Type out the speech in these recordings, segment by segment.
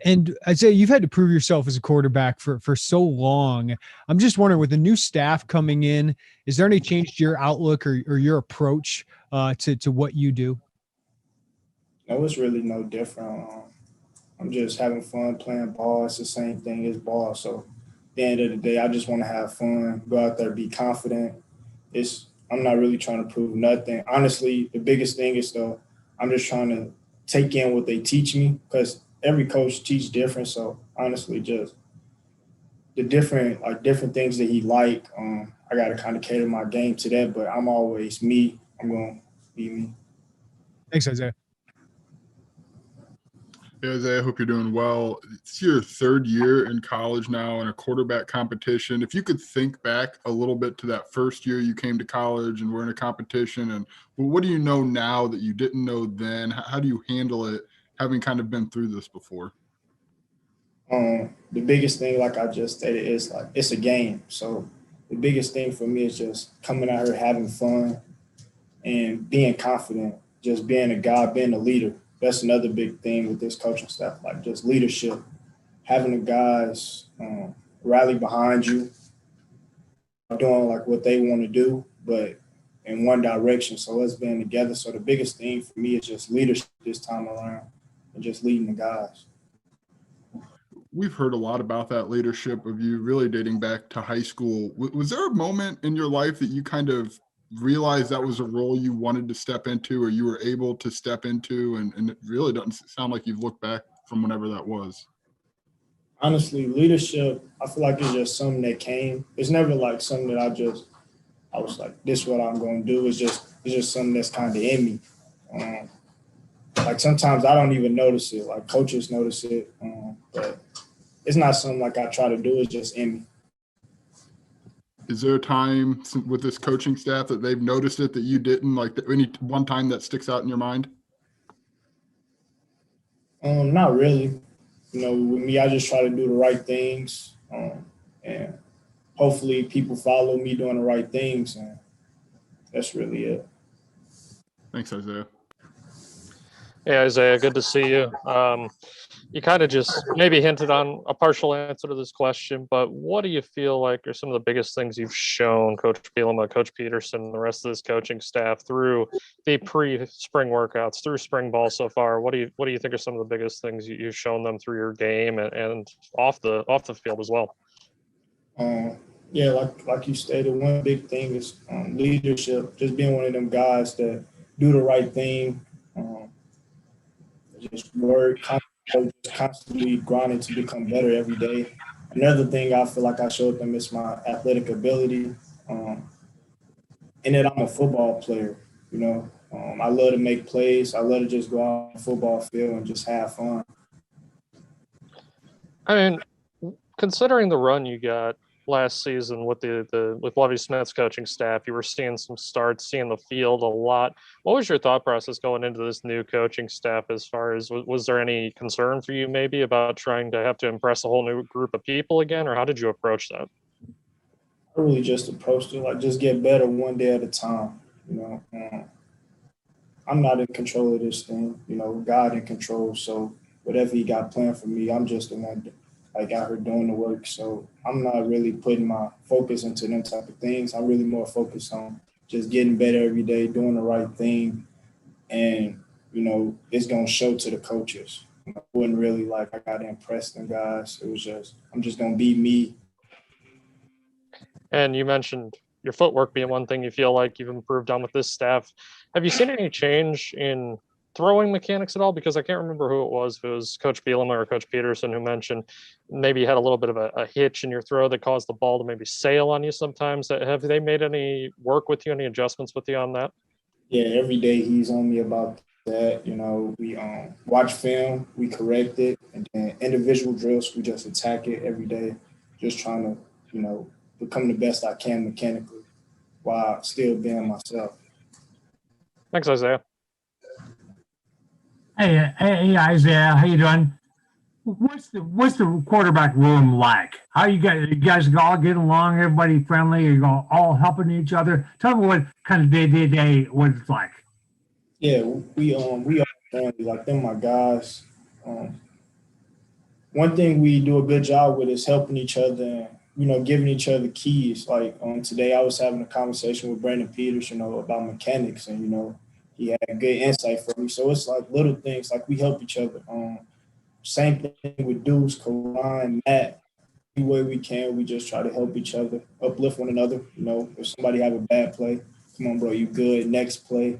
And I'd say you've had to prove yourself as a quarterback for so long. I'm just wondering, with the new staff coming in, is there any change to your outlook or your approach to what you do? No, it's really no different. I'm just having fun playing ball. It's the same thing as ball. So at the end of the day, I just want to have fun, go out there, be confident. I'm not really trying to prove nothing. Honestly, the biggest thing is though, I'm just trying to take in what they teach me because every coach teach different. So honestly, just the different things that he like. I got to kind of cater my game to that, but I'm always me. I'm going to be me. Thanks, Isaiah. Hey, Isaiah, I hope you're doing well. It's your third year in college now in a quarterback competition. If you could think back a little bit to that first year you came to college and were in a competition, and what do you know now that you didn't know then? How do you handle it, having kind of been through this before? The biggest thing, like I just stated, is like it's a game. So the biggest thing for me is just coming out here having fun and being confident, just being a guy, being a leader. That's another big thing with this coaching staff, like just leadership, having the guys rally behind you, doing like what they want to do, but in one direction. So us being together. So the biggest thing for me is just leadership this time around and just leading the guys. We've heard a lot about that leadership of you really dating back to high school. Was there a moment in your life that you kind of realized that was a role you wanted to step into or you were able to step into? And it really doesn't sound like you've looked back from whenever that was. Honestly, leadership, I feel like it's just something that came. It's never like something that I was like, this is what I'm going to do. It's just something that's kind of in me. Like sometimes I don't even notice it. Like coaches notice it, but it's not something like I try to do. It's just in me. Is there a time with this coaching staff that they've noticed it that you didn't? Like any one time that sticks out in your mind? Not really. You know, with me, I just try to do the right things, and hopefully people follow me doing the right things, and that's really it. Thanks, Isaiah. Hey, Isaiah, good to see you. You kind of just maybe hinted on a partial answer to this question, but what do you feel like are some of the biggest things you've shown Coach Bielema, Coach Peterson, and the rest of this coaching staff through the pre-spring workouts, through spring ball so far? What do you think are some of the biggest things you've shown them through your game and off the field as well? Yeah, like you stated, one big thing is leadership. Just being one of them guys that do the right thing, just work, constantly grinding to become better every day. Another thing I feel like I showed them is my athletic ability, and that I'm a football player. You know, I love to make plays. I love to just go out on the football field and just have fun. I mean, considering the run you got last season with with Lovie Smith's coaching staff, you were seeing some starts, seeing the field a lot. What was your thought process going into this new coaching staff? As far as was there any concern for you maybe about trying to have to impress a whole new group of people again, or how did you approach that? I really just approached it like just get better one day at a time. You know, I'm not in control of this thing. You know, God in control. So whatever He got planned for me, I'm just the one like out here doing the work. So I'm not really putting my focus into them type of things. I'm really more focused on just getting better every day, doing the right thing, and you know, it's gonna show to the coaches. I wasn't really like I got to impress them guys. It was just I'm just gonna be me. And you mentioned your footwork being one thing you feel like you've improved on with this staff. Have you seen any change in throwing mechanics at all? Because I can't remember who it was, if it was Coach Bielema or Coach Peterson, who mentioned maybe you had a little bit of a hitch in your throw that caused the ball to maybe sail on you sometimes. Have they made any work with you, any adjustments with you on that? Yeah, every day he's on me about that. You know, we watch film, we correct it, and then individual drills, we just attack it every day, just trying to, you know, become the best I can mechanically while still being myself. Thanks, Isaiah. Hey, Isaiah, how you doing? What's the quarterback room like? How you guys all get along? Everybody friendly? You all helping each other? Tell me what kind of day what it's like. Yeah, we all friendly. Like them, my guys. one thing we do a good job with is helping each other and, giving each other keys. Like today I was having a conversation with Brandon Peters, about mechanics, and, he had good insight for me. So it's like little things, like we help each other. Same thing with Deuce, Karan, Matt. Any way we can, we just try to help each other, uplift one another. If somebody have a bad play, come on, bro, you good. Next play.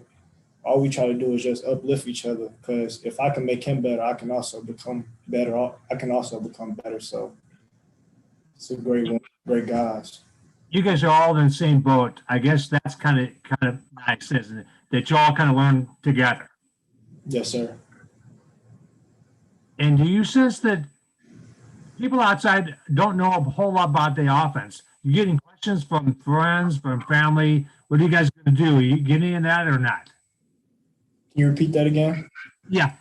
All we try to do is just uplift each other, because if I can make him better, I can also become better. I can also become better. So it's a great one, great guys. You guys are all in the same boat. I guess that's kind of nice, isn't it? That you all kind of learn together. Yes, sir. And do you sense that people outside don't know a whole lot about the offense? You getting questions from friends, from family? What are you guys going to do? Are you getting in that or not? Can you repeat that again? Yeah,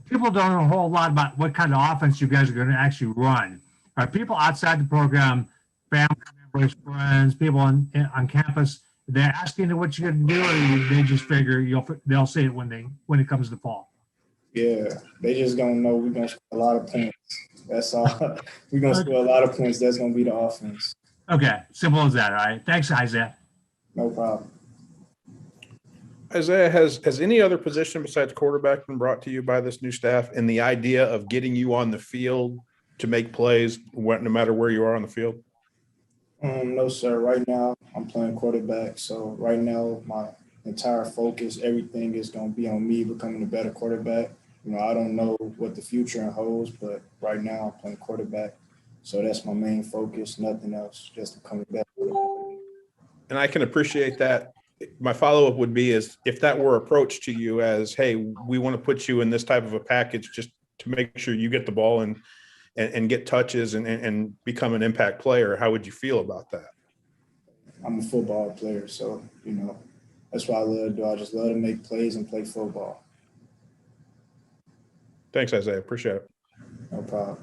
people don't know a whole lot about what kind of offense you guys are going to actually run. Are people outside the program, family members, friends, people on campus, they're asking you what you're going to do, or they just figure they'll say it when it comes to fall? Yeah, they just gonna know we're gonna score a lot of points. That's all. We're gonna score a lot of points. That's gonna be the offense. Okay, simple as that. All right, thanks, Isaiah. No problem. Isaiah, has any other position besides quarterback been brought to you by this new staff, and the idea of getting you on the field to make plays no matter where you are on the field? No, sir. Right now, I'm playing quarterback. So right now, my entire focus, everything is going to be on me becoming a better quarterback. I don't know what the future holds, but right now I'm playing quarterback. So that's my main focus, nothing else, just becoming better. And I can appreciate that. My follow-up would be is if that were approached to you as, hey, we want to put you in this type of a package just to make sure you get the ball and get touches and become an impact player, how would you feel about that? I'm a football player, so, that's what I love to do. I just love to make plays and play football. Thanks, Isaiah. Appreciate it. No problem.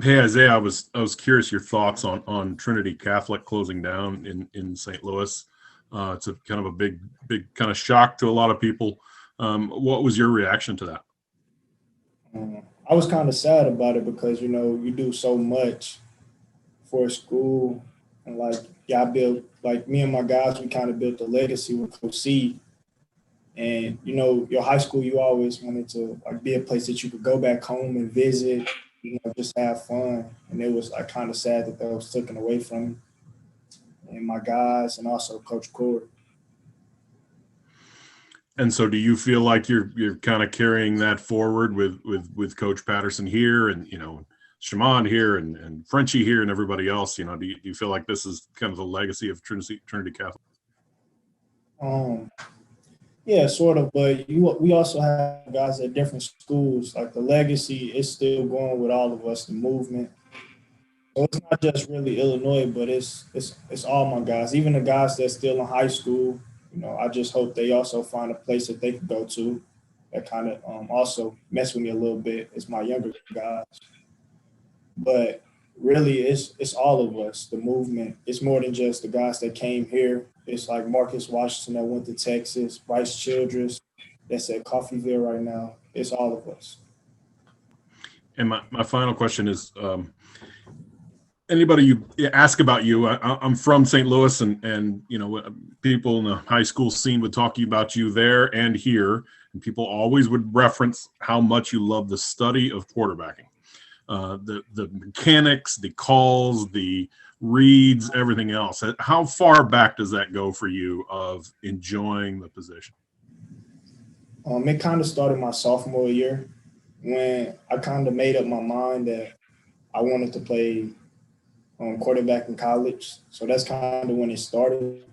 Hey Isaiah, I was curious your thoughts on Trinity Catholic closing down in St. Louis. It's a kind of a big kind of shock to a lot of people. What was your reaction to that? I was kind of sad about it because you do so much for a school, and I built, me and my guys, we kind of built a legacy with Coach C. And your high school, you always wanted to be a place that you could go back home and visit, just have fun. And it was kind of sad that was taken away from me and my guys, and also Coach Cord. And so, do you feel like you're kind of carrying that forward with Coach Patterson here, and Shaman here, and Frenchie here, and everybody else? Do you feel like this is kind of the legacy of Trinity Catholic? Yeah, sort of, but we also have guys at different schools. Like the legacy is still going with all of us, the movement. So it's not just really Illinois, but it's all my guys, even the guys that's still in high school. I just hope they also find a place that they can go to that kind of also mess with me a little bit. It's my younger guys, but really it's all of us, the movement. It's more than just the guys that came here. It's like Marcus Washington that went to Texas, Bryce Childress that's at Coffeyville right now. It's all of us. And my final question is, anybody you ask about you, I'm from St. Louis, and people in the high school scene would talk about you there and here, and people always would reference how much you love the study of quarterbacking, the mechanics, the calls, the reads, everything else. How far back does that go for you of enjoying the position? It kind of started my sophomore year when I kind of made up my mind that I wanted to play quarterback in college. So that's kind of when it started.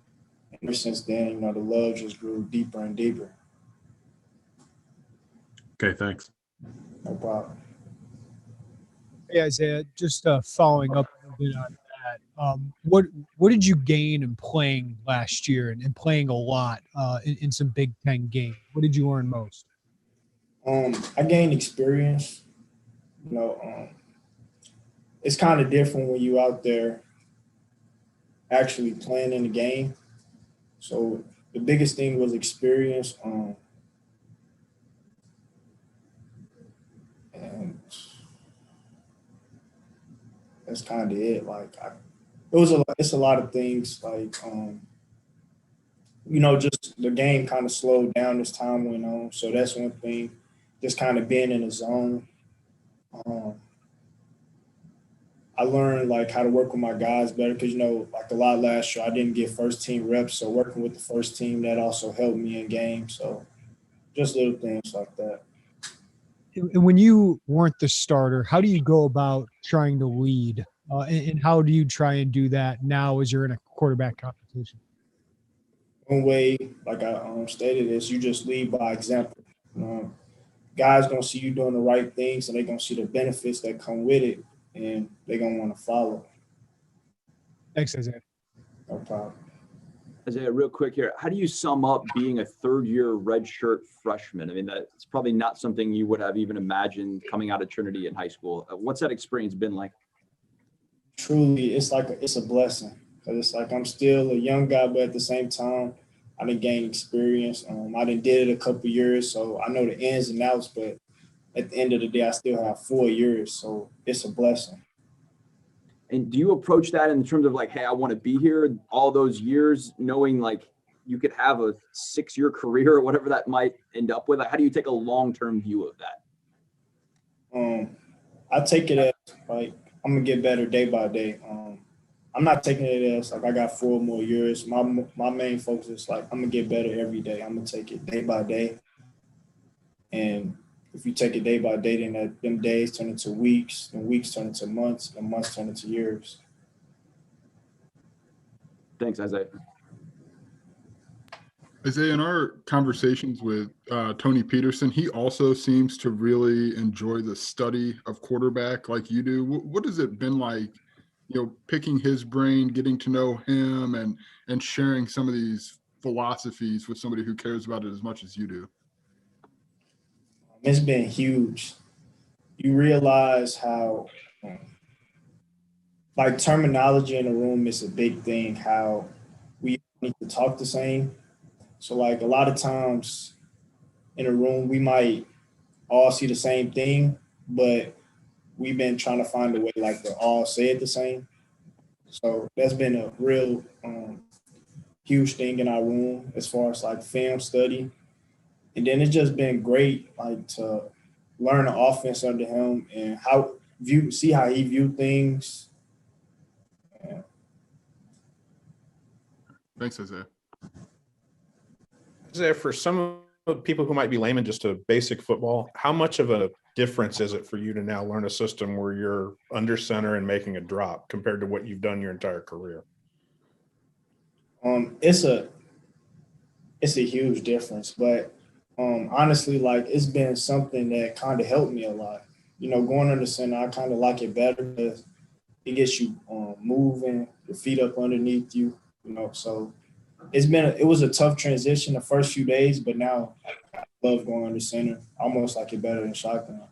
And ever since then, the love just grew deeper and deeper. Okay, thanks. No problem. Hey Isaiah, just following up a bit on that. What did you gain in playing last year and playing a lot in some Big Ten games? What did you learn most? I gained experience. It's kind of different when you out there actually playing in the game. So the biggest thing was experience. that's kind of it. Like, it's a lot of things. Like, just the game kind of slowed down as time went on. So that's one thing. Just kind of being in the zone. Um, I learned like how to work with my guys better because like a lot last year I didn't get first team reps, so working with the first team that also helped me in games. So just little things like that. And when you weren't the starter, how do you go about trying to lead? And how do you try and do that now as you're in a quarterback competition? One way, like I stated, is you just lead by example. Guys gonna see you doing the right things, and they're gonna see the benefits that come with it, and they're gonna want to follow. Thanks, Isaiah. No problem. Isaiah, real quick here, how do you sum up being a third-year redshirt freshman? I mean, that's probably not something you would have even imagined coming out of Trinity in high school. What's that experience been like? Truly, it's a blessing because it's like I'm still a young guy, but at the same time, I done gained experience. I done did it a couple years, so I know the ins and outs. But at the end of the day, I still have 4 years, so it's a blessing. And do you approach that in terms of like, hey, I want to be here all those years, knowing like you could have a 6-year career or whatever that might end up with? Like, how do you take a long-term view of that? I take it as like I'm gonna get better day by day. I'm not taking it as like I got 4 more years. My main focus is like I'm gonna get better every day. I'm gonna take it day by day. And if you take it day by day, then them days turn into weeks, and weeks turn into months, and months turn into years. Thanks, Isaiah. Isaiah, in our conversations with Tony Peterson, he also seems to really enjoy the study of quarterback like you do. What has it been like, picking his brain, getting to know him, and sharing some of these philosophies with somebody who cares about it as much as you do? It's been huge. You realize how, like, terminology in the room is a big thing, how we need to talk the same. So, like, a lot of times in a room, we might all see the same thing, but we've been trying to find a way, like, to all say it the same. So that's been a real huge thing in our room as far as, like, film study. And then it's just been great, like, to learn the offense under him and see how he viewed things. Yeah. Thanks, Isaiah. Isaiah, for some of the people who might be layman just to basic football, how much of a difference is it for you to now learn a system where you're under center and making a drop compared to what you've done your entire career? It's a huge difference, but honestly, like, it's been something that kind of helped me a lot. Going under center, I kind of like it better because it gets you moving, your feet up underneath you. So it was a tough transition the first few days, but now I love going under center. I almost like it better than shotgun.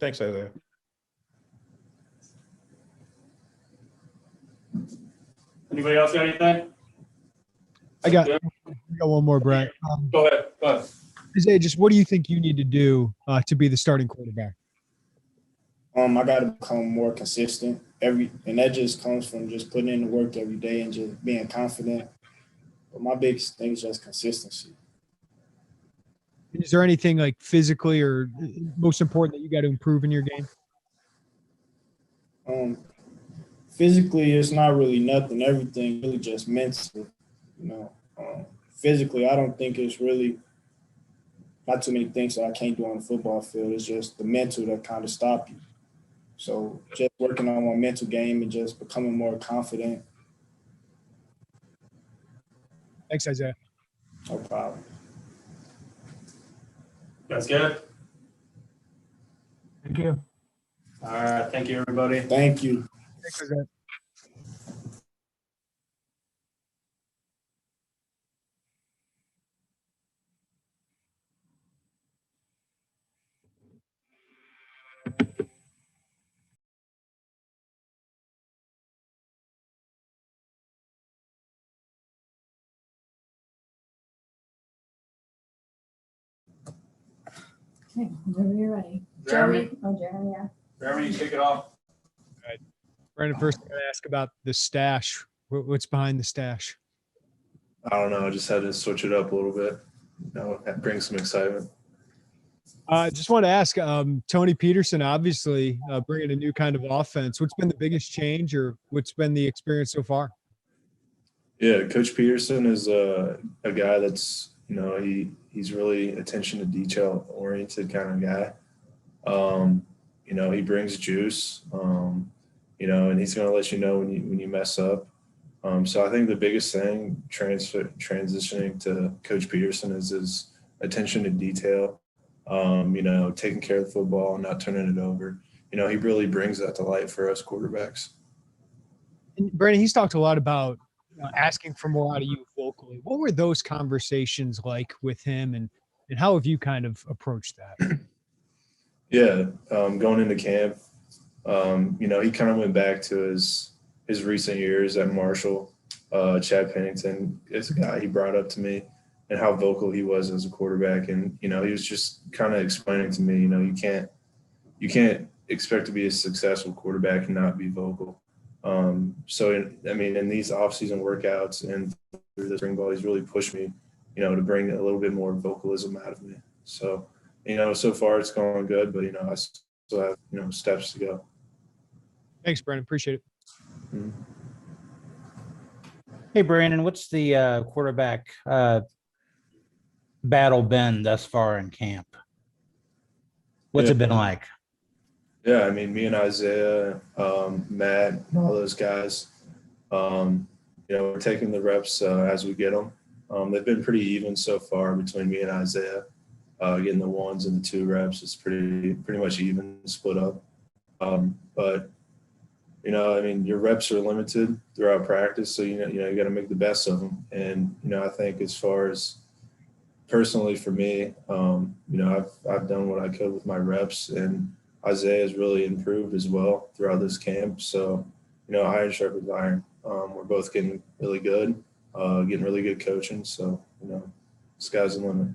Thanks, Isaiah. Anybody else got anything? I got one more, Brett. Go ahead. Isaiah, just what do you think you need to do to be the starting quarterback? I got to become more consistent and that just comes from just putting in the work every day and just being confident. But my biggest thing is just consistency. Is there anything like physically or most important that you got to improve in your game? Physically, it's not really nothing. Everything really just mental. Physically, I don't think it's really not too many things that I can't do on the football field. It's just the mental that kind of stop you. So just working on my mental game and just becoming more confident. Thanks, Isaiah. No problem. That's good. Thank you. All right. Thank you, everybody. Thank you. Thanks, Isaiah. Okay, whenever you're ready. Jeremy? Joey? Oh, Jeremy, yeah. Jeremy, you kick it off. Brandon, first I gotta ask about the stash. What's behind the stash? I don't know. I just had to switch it up a little bit. Bring some excitement. Just want to ask, Tony Peterson, obviously bringing a new kind of offense. What's been the biggest change, or what's been the experience so far? Yeah, Coach Peterson is a guy that's he's really attention to detail oriented kind of guy. He brings juice. And he's going to let you know when you mess up. So I think the biggest thing transitioning to Coach Peterson is his attention to detail. Taking care of the football and not turning it over. He really brings that to light for us quarterbacks. And Brandon, he's talked a lot about asking for more out of you vocally. What were those conversations like with him, and how have you kind of approached that? Yeah, going into camp, he kind of went back to his recent years at Marshall. Chad Pennington is a guy he brought up to me, and how vocal he was as a quarterback. And, he was just kind of explaining to me, you can't expect to be a successful quarterback and not be vocal. In these off-season workouts and through the spring ball, he's really pushed me, to bring a little bit more vocalism out of me. So, so far it's going good, but, I still have, steps to go. Thanks, Brandon. Appreciate it. Mm-hmm. Hey, Brandon, what's the quarterback battle been thus far in camp? What's it been like? Yeah, me and Isaiah, Matt, and all those guys, we're taking the reps as we get them. They've been pretty even so far between me and Isaiah. Getting the 1s and the 2 reps is pretty much even split up. But your reps are limited throughout practice, so you got to make the best of them. And I think as far as personally for me, I've done what I could with my reps, and Isaiah has really improved as well throughout this camp. So iron sharpens iron. We're both getting really good, getting really good coaching. So sky's the limit.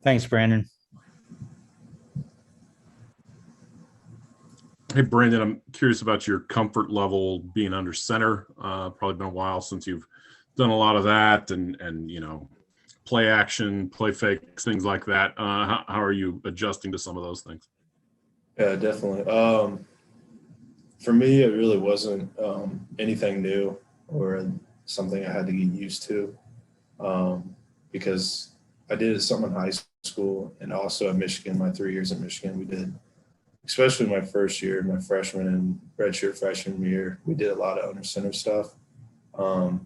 Thanks, Brandon. Hey, Brandon, I'm curious about your comfort level being under center. Probably been a while since you've done a lot of that and play action, play fakes, things like that. How are you adjusting to some of those things? Yeah, definitely. For me, it really wasn't anything new or something I had to get used to because I did some in high school and also at Michigan, my 3 years at Michigan, we did, especially my first year, my freshman and redshirt freshman year, we did a lot of under center stuff.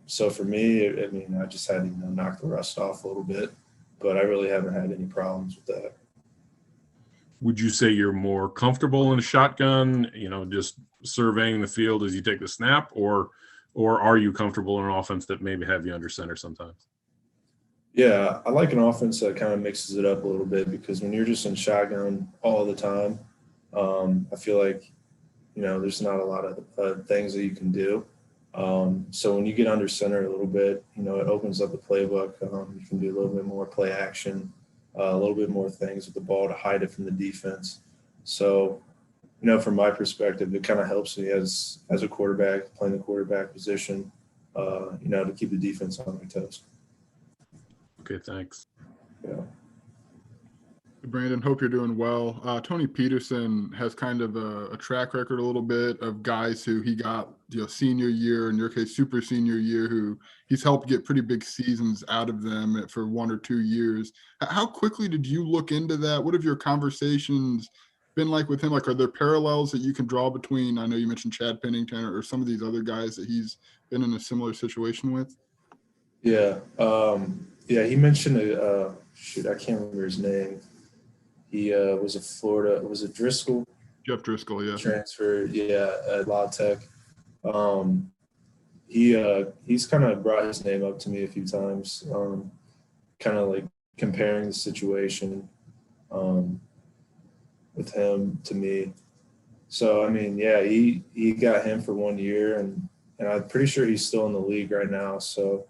So for me, I just had to knock the rust off a little bit, but I really haven't had any problems with that. Would you say you're more comfortable in a shotgun, just surveying the field as you take the snap, or are you comfortable in an offense that maybe have you under center sometimes? Yeah, I like an offense that kind of mixes it up a little bit because when you're just in shotgun all the time, I feel like, there's not a lot of things that you can do. So when you get under center a little bit, it opens up the playbook. You can do a little bit more play action, a little bit more things with the ball to hide it from the defense. So, from my perspective, it kind of helps me as a quarterback, playing the quarterback position, to keep the defense on their toes. Okay, thanks. Yeah. Brandon, hope you're doing well. Tony Peterson has kind of a track record a little bit of guys who he got, senior year, in your case, super senior year, who he's helped get pretty big seasons out of them for 1 or 2 years. How quickly did you look into that? What have your conversations been like with him? Like, are there parallels that you can draw between, I know you mentioned Chad Pennington or some of these other guys that he's been in a similar situation with? Yeah. He mentioned, I can't remember his name. He was a Florida, was it Driscoll? Jeff Driscoll, yeah. Transferred, at La Tech. He's kind of brought his name up to me a few times, kind of like comparing the situation with him to me. So, he got him for 1 year, and I'm pretty sure he's still in the league right now. So,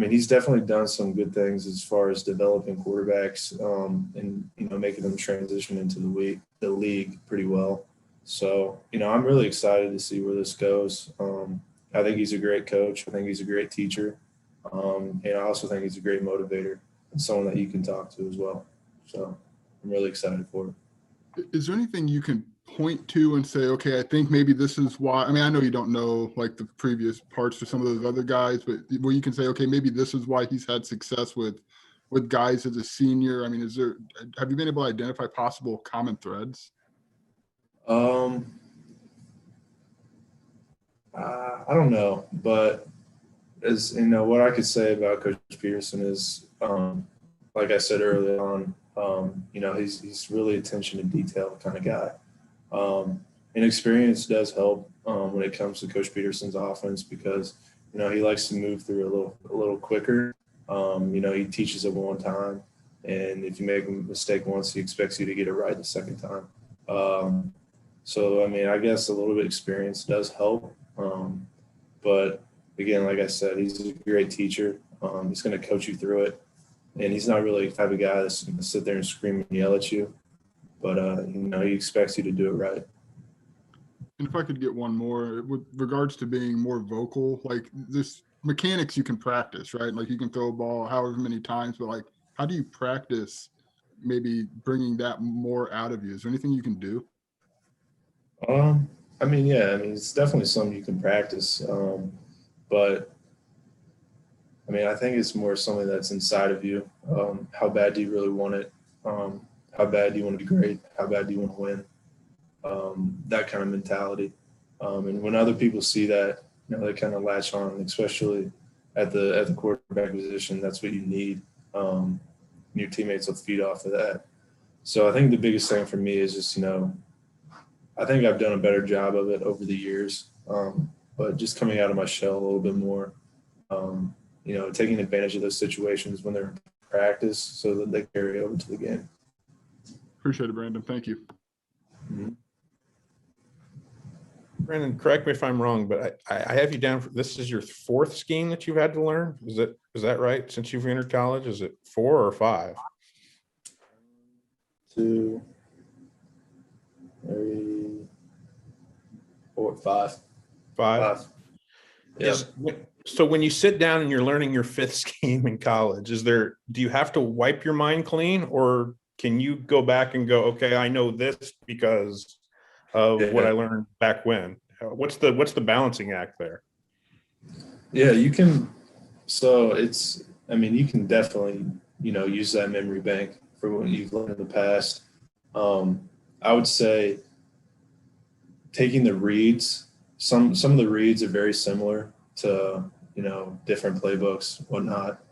he's definitely done some good things as far as developing quarterbacks and making them transition into the league pretty well. So, I'm really excited to see where this goes. I think he's a great coach. I think he's a great teacher. And I also think he's a great motivator and someone that you can talk to as well. So I'm really excited for it. Is there anything you can point to and say, okay, I think maybe this is why? I mean, I know you don't know like the previous parts for some of those other guys, but where you can say, okay, maybe this is why he's had success with guys as a senior. I mean, have you been able to identify possible common threads? I don't know, but as what I could say about Coach Peterson is, like I said early on, he's really attention to detail kind of guy. And experience does help when it comes to Coach Peterson's offense because he likes to move through a little quicker. He teaches it one time, and if you make a mistake once, he expects you to get it right the second time. So I mean, I guess a little bit of experience does help. But again, like I said, he's a great teacher. He's going to coach you through it, and he's not really the type of guy that's going to sit there and scream and yell at you. But he expects you to do it right. And if I could get one more with regards to being more vocal, like this mechanics you can practice, right? Like you can throw a ball however many times, but like, how do you practice maybe bringing that more out of you? Is there anything you can do? I mean, yeah, it's definitely something you can practice. But I mean, I think it's more something that's inside of you. How bad do you really want it? How bad do you want to be great? How bad do you want to win? That kind of mentality. And when other people see that, they kind of latch on, especially at the quarterback position. That's what you need. Your teammates will feed off of that. So I think the biggest thing for me is just, I think I've done a better job of it over the years. But just coming out of my shell a little bit more, taking advantage of those situations when they're in practice so that they carry over to the game. Appreciate it, Brandon. Thank you. Mm-hmm. Brandon, correct me if I'm wrong, but I have you down for this is your fourth scheme that you've had to learn. Is that right? Since you've entered college, is it 4 or 5? 2, 3, 4, 5. 5. Yeah. So when you sit down and you're learning your 5th scheme in college, do you have to wipe your mind clean, or can you go back and go, okay, I know this because of what I learned back when? What's the balancing act there? Yeah, you can. So you can definitely, use that memory bank for what you've learned in the past. I would say taking the reads, some of the reads are very similar to, different playbooks, whatnot.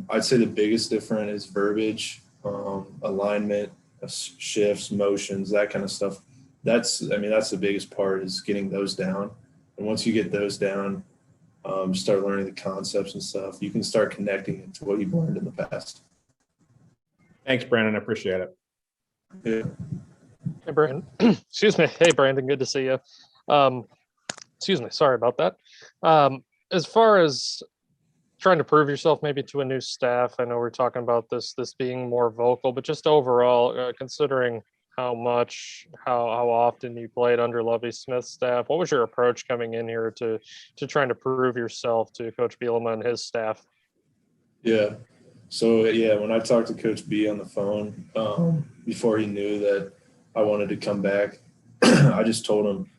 I'd say the biggest difference is verbiage, alignment, shifts, motions, that kind of stuff. That's the biggest part is getting those down. And once you get those down, start learning the concepts and stuff, you can start connecting it to what you've learned in the past. Thanks, Brandon. I appreciate it. Yeah. Hey, Brandon. Excuse me. Hey, Brandon. Good to see you. Excuse me. Sorry about that. As far as trying to prove yourself maybe to a new staff, I know we're talking about this being more vocal, but just overall, considering how often you played under Lovie Smith's staff, what was your approach coming in here to trying to prove yourself to Coach Bielema and his staff? Yeah. So, when I talked to Coach B on the phone before he knew that I wanted to come back, I just told him,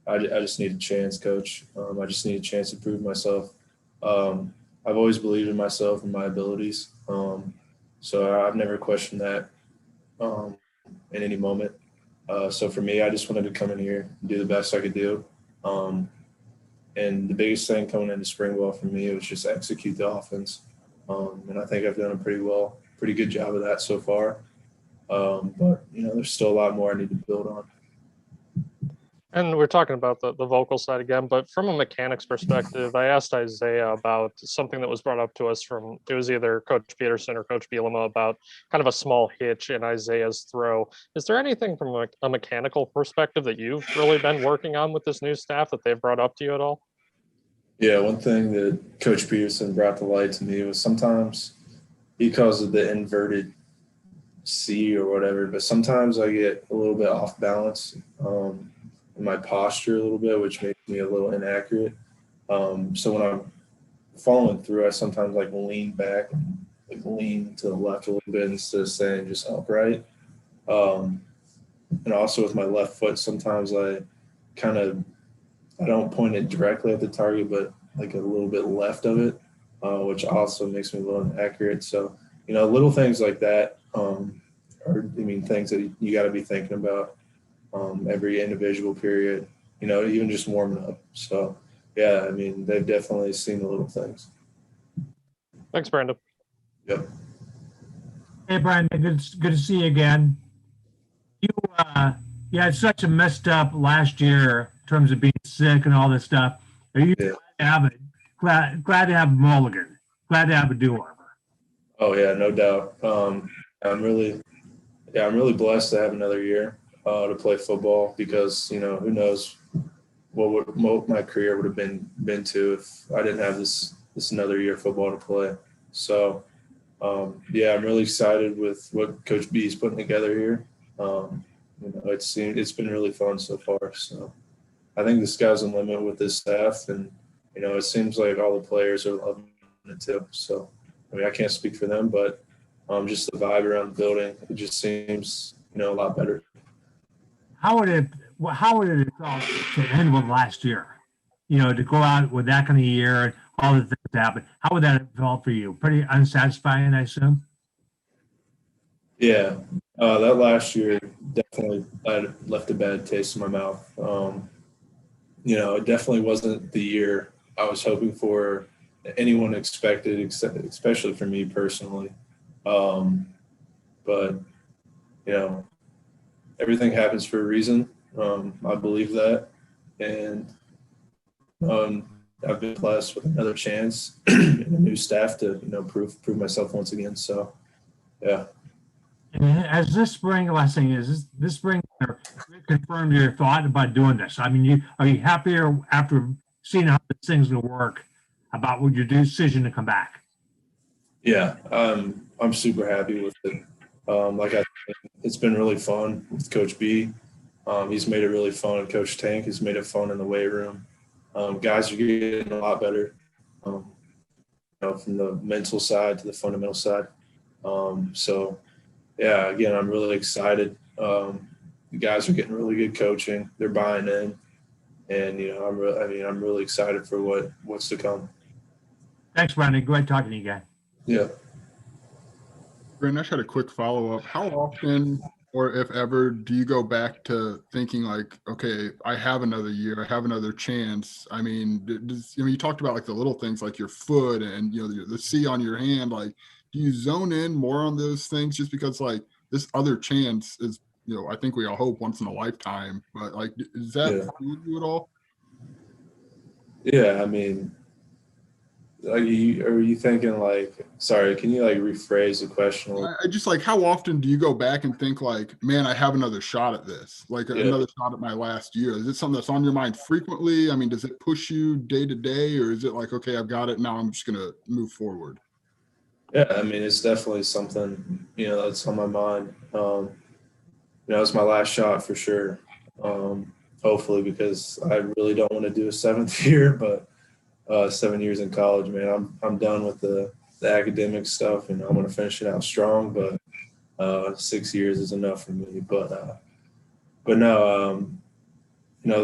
I just need a chance, Coach. I just need a chance to prove myself. I've always believed in myself and my abilities. So I've never questioned that in any moment. So for me, I just wanted to come in here and do the best I could do. And the biggest thing coming into spring ball for me was just execute the offense. And I think I've done a pretty good job of that so far. But, there's still a lot more I need to build on. And we're talking about the vocal side again, but from a mechanics perspective, I asked Isaiah about something that was brought up to us it was either Coach Peterson or Coach Bielema about kind of a small hitch in Isaiah's throw. Is there anything from a mechanical perspective that you've really been working on with this new staff that they've brought up to you at all? Yeah, one thing that Coach Peterson brought to light to me was sometimes he calls it the inverted see or whatever, but sometimes I get a little bit off balance in my posture a little bit, which makes me a little inaccurate. So when I'm following through, I sometimes like lean back and like lean to the left a little bit instead of staying just upright. And also with my left foot, sometimes I don't point it directly at the target, but like a little bit left of it, which also makes me a little inaccurate. So, little things like that things that you got to be thinking about every individual period, even just warming up. So, yeah, they've definitely seen the little things. Thanks, Brandon. Yep. Hey, Brian, good to see you again. You had such a messed up last year in terms of being sick and all this stuff. Are you glad to have Mulligan? Glad to have a do-over? Oh yeah, no doubt. I'm really blessed to have another year to play football because who knows what my career would have been to if I didn't have this another year of football to play. So I'm really excited with what Coach B is putting together here. It's been really fun so far. So I think the sky's the limit with this staff, and it seems like all the players are loving it too. So I can't speak for them, but just the vibe around the building, it just seems a lot better. How would it have felt to end with last year? To go out with that kind of year and all the things that happened. How would that have felt for you? Pretty unsatisfying, I assume. Yeah, that last year definitely left a bad taste in my mouth. It definitely wasn't the year I was hoping for. Anyone expected, especially for me personally. But everything happens for a reason. I believe that, and I've been blessed with another chance and a new staff to prove myself once again. So, yeah. And as this spring, last thing is this spring confirmed your thought about doing this. Are you happier after seeing how this thing's going to work about your decision to come back? Yeah, I'm super happy with it. It's been really fun with Coach B. He's made it really fun, and Coach Tank has made it fun in the weight room. Guys are getting a lot better, from the mental side to the fundamental side. So, yeah, again, I'm really excited. The guys are getting really good coaching. They're buying in, and I'm really excited for what's to come. Thanks, Brandon. Great talking to you guys. Yeah. Brandon, I just had a quick follow-up. How often, or if ever, do you go back to thinking like, okay, I have another year, I have another chance? You talked about like the little things like your foot and the C on your hand. Like, do you zone in more on those things just because like this other chance is, I think we all hope once in a lifetime, but like, is that fool you at all? Yeah, are you thinking like, sorry, can you like rephrase the question? I just like, how often do you go back and think like, man, I have another shot at this, like another shot at my last year? Is it something that's on your mind frequently? Does it push you day to day, or is it like, okay, I've got it now, I'm just going to move forward? Yeah, it's definitely something, that's on my mind. It's my last shot for sure. Hopefully, because I really don't want to do a seventh year, but 7 years in college, man, I'm done with the academic stuff, and I want to finish it out strong, but 6 years is enough for me. But no,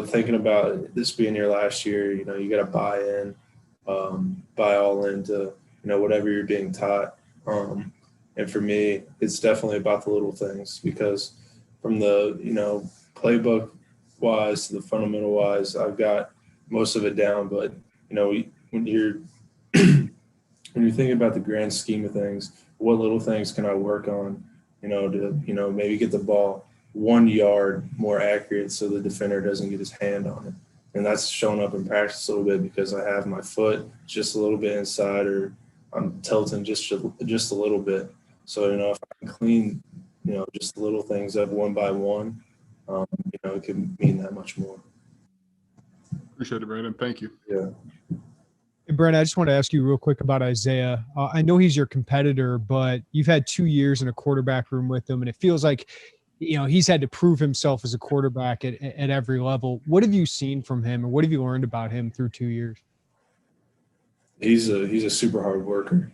thinking about this being your last year, you got to buy all into, whatever you're being taught. And for me, it's definitely about the little things, because from the, playbook wise to the fundamental wise, I've got most of it down, but when you're thinking about the grand scheme of things, what little things can I work on, to maybe get the ball 1 yard more accurate so the defender doesn't get his hand on it. And that's shown up in practice a little bit because I have my foot just a little bit inside, or I'm tilting just a little bit. So, if I can clean, just the little things up one by one, it can mean that much more. Appreciate it, Brandon. Thank you. Yeah. Hey, Brent, I just want to ask you real quick about Isaiah. I know he's your competitor, but you've had 2 years in a quarterback room with him, and it feels like, he's had to prove himself as a quarterback at every level. What have you seen from him, or what have you learned about him through 2 years? He's a super hard worker.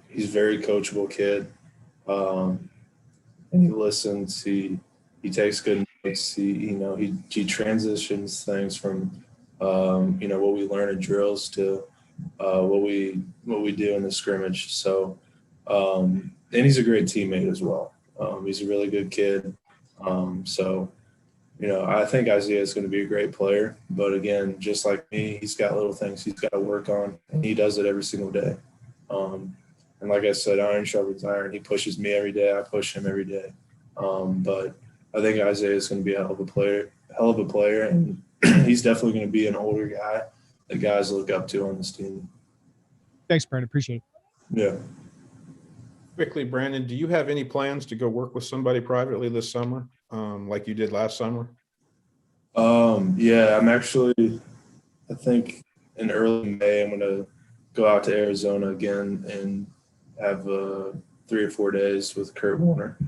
He's a very coachable kid, and he listens. He takes good notes. He transitions things from what we learn in drills to what we do in the scrimmage. So, and he's a great teammate as well. He's a really good kid. I think Isaiah is going to be a great player. But again, just like me, he's got little things he's got to work on, and he does it every single day. And like I said, iron sharpens iron. He pushes me every day. I push him every day. But I think Isaiah is going to be a hell of a player, and he's definitely going to be an older guy that guys look up to on this team. Thanks, Brent. Appreciate it. Yeah. Quickly, Brandon, do you have any plans to go work with somebody privately this summer, like you did last summer? Yeah, I think in early May, I'm going to go out to Arizona again and have 3 or 4 days with Kurt Warner.